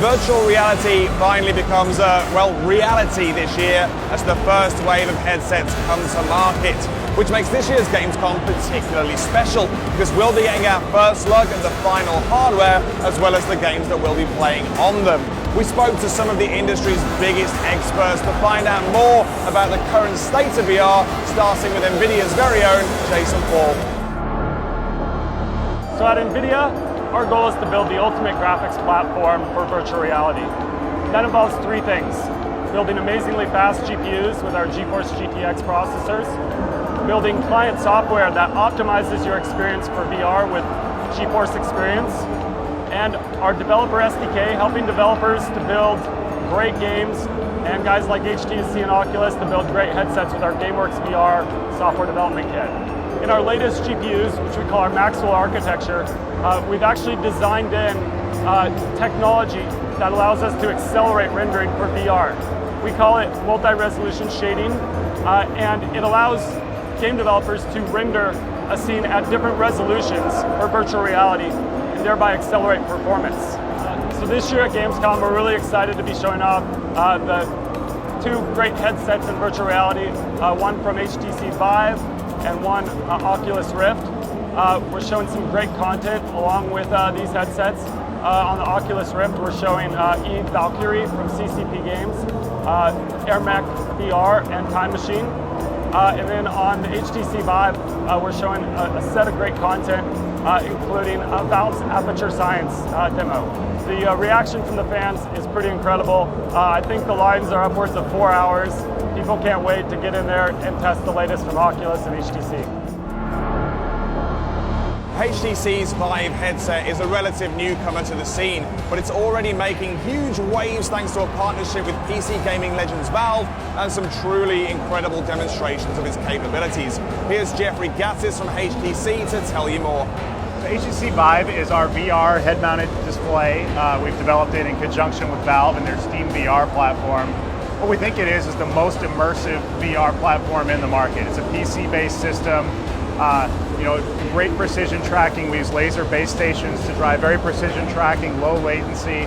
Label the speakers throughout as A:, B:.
A: Virtual reality finally becomes reality this year as the first wave of headsets comes to market, which makes this year's Gamescom particularly special because we'll be getting our first look at the final hardware as well as the games that we'll be playing on them. We spoke to some of the industry's biggest experts to find out more about the current state of VR, starting with NVIDIA's very own Jason Paul.
B: So at NVIDIA, our goal is to build the ultimate graphics platform for virtual reality. That involves three things: building amazingly fast GPUs with our Geforce GTX processors, building client software that optimizes your experience for VR with Geforce Experience, and our developer SDK helping developers to build great games, and guys like HTC and Oculus to build great headsets with our GameWorks VR software development kit. In our latest GPUs, which we call our Maxwell architecture, we've actually designed in technology that allows us to accelerate rendering for VR. We call it multi-resolution shading, and it allows game developers to render a scene at different resolutions for virtual reality and thereby accelerate performance. So this year at Gamescom, we're really excited to be showing off the two great headsets in virtual reality, one from HTC Vive and one Oculus Rift. We're showing some great content along with these headsets. On the Oculus Rift, we're showing Valkyrie from CCP Games, AirMech VR, and Time Machine. And then on the HTC Vive, we're showing a set of great content, including Valve's Aperture Science demo. The reaction from the fans is pretty incredible. I think the lines are upwards of 4 hours. People can't wait to get in there and test the latest from Oculus and HTC.
A: HTC's Vive headset is a relative newcomer to the scene, but it's already making huge waves thanks to a partnership with PC gaming legends Valve and some truly incredible demonstrations of its capabilities. Here's Jeffrey Gattis from HTC to tell you more.
C: HTC Vive is our VR head-mounted display. We've developed it in conjunction with Valve and their Steam VR platform. What we think it is the most immersive VR platform in the market. It's a PC-based system. Great precision tracking. We use laser base stations to drive very precision tracking, low latency.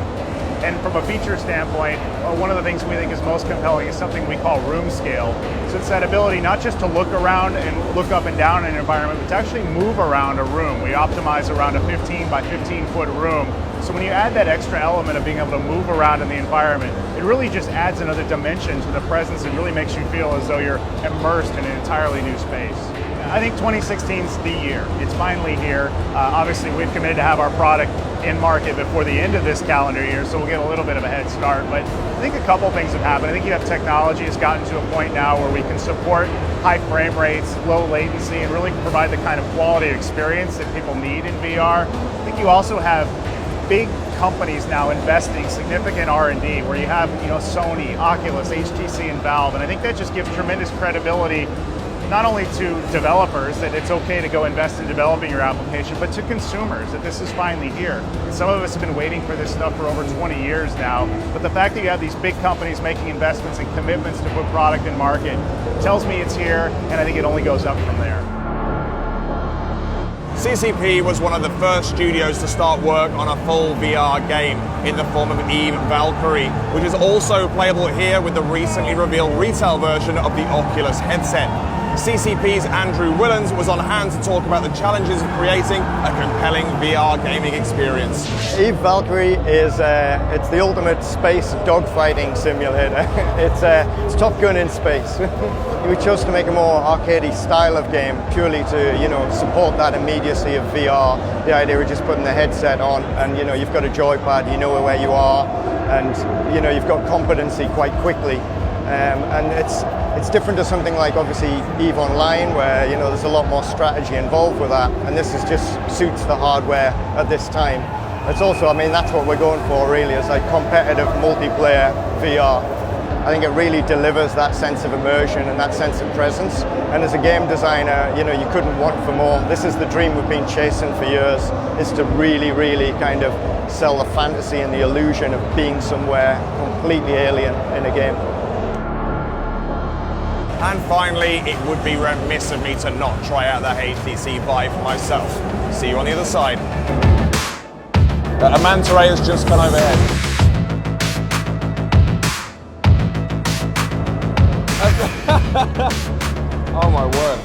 C: And from a feature standpoint, one of the things we think is most compelling is something we call room scale. So it's that ability not just to look around and look up and down in an environment, but to actually move around a room. We optimize around a 15 by 15 foot room. So when you add that extra element of being able to move around in the environment, it really just adds another dimension to the presence and really makes you feel as though you're immersed in an entirely new space. I think 2016 is the year. It's finally here. Obviously, we've committed to have our product in market before the end of this calendar year, so we'll get a little bit of a head start. But I think a couple things have happened. I think you have technology has gotten to a point now where we can support high frame rates, low latency, and really provide the kind of quality experience that people need in VR. I think you also have big companies now investing significant R&D, where you have Sony, Oculus, HTC, and Valve, and I think that just gives tremendous credibility not only to developers that it's okay to go invest in developing your application, but to consumers that this is finally here. And some of us have been waiting for this stuff for over 20 years now, but the fact that you have these big companies making investments and commitments to put product in market tells me it's here, and I think it only goes up from there.
A: CCP was one of the first studios to start work on a full VR game in the form of Valkyrie, which is also playable here with the recently revealed retail version of the Oculus headset. CCP's Andrew Willans was on hand to talk about the challenges of creating a compelling VR gaming experience.
D: Valkyrie is it's the ultimate space dogfighting simulator. It's Top Gun in space. We chose to make a more arcadey style of game purely to support that immediacy of VR. The idea of just putting the headset on and you've got a joypad, you know where you are, and you've got competency quite quickly. And it's different to something like obviously EVE Online, where there's a lot more strategy involved with that, and this just suits the hardware at this time. It's also, that's what we're going for really, is like competitive multiplayer VR. I think it really delivers that sense of immersion and that sense of presence. And as a game designer, you couldn't want for more. This is the dream we've been chasing for years, is to really, really kind of sell the fantasy and the illusion of being somewhere completely alien in a game.
A: And finally, it would be remiss of me to not try out that HTC Vive for myself. See you on the other side. A manta ray has just gone overhead. Oh my word.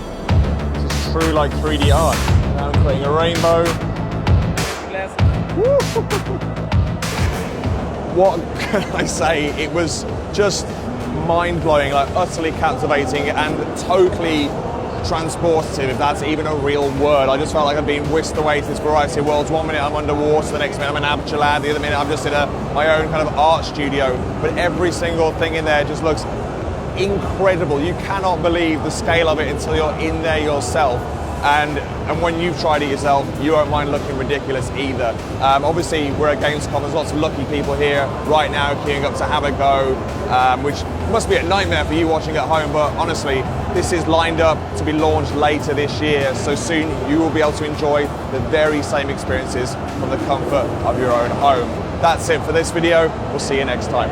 A: This is true like 3D art. Now I'm creating a rainbow. What can I say? It was just mind-blowing, like utterly captivating and totally transportative, if that's even a real word. I just felt like I'd been whisked away to this variety of worlds. One minute I'm underwater, the next minute I'm in Aperture Lab, the other minute I'm just in my own kind of art studio. But every single thing in there just looks incredible. You cannot believe the scale of it until you're in there yourself. And when you've tried it yourself, you won't mind looking ridiculous either. Obviously, we're at Gamescom. There's lots of lucky people here right now queuing up to have a go, which must be a nightmare for you watching at home. But honestly, this is lined up to be launched later this year. So soon you will be able to enjoy the very same experiences from the comfort of your own home. That's it for this video. We'll see you next time.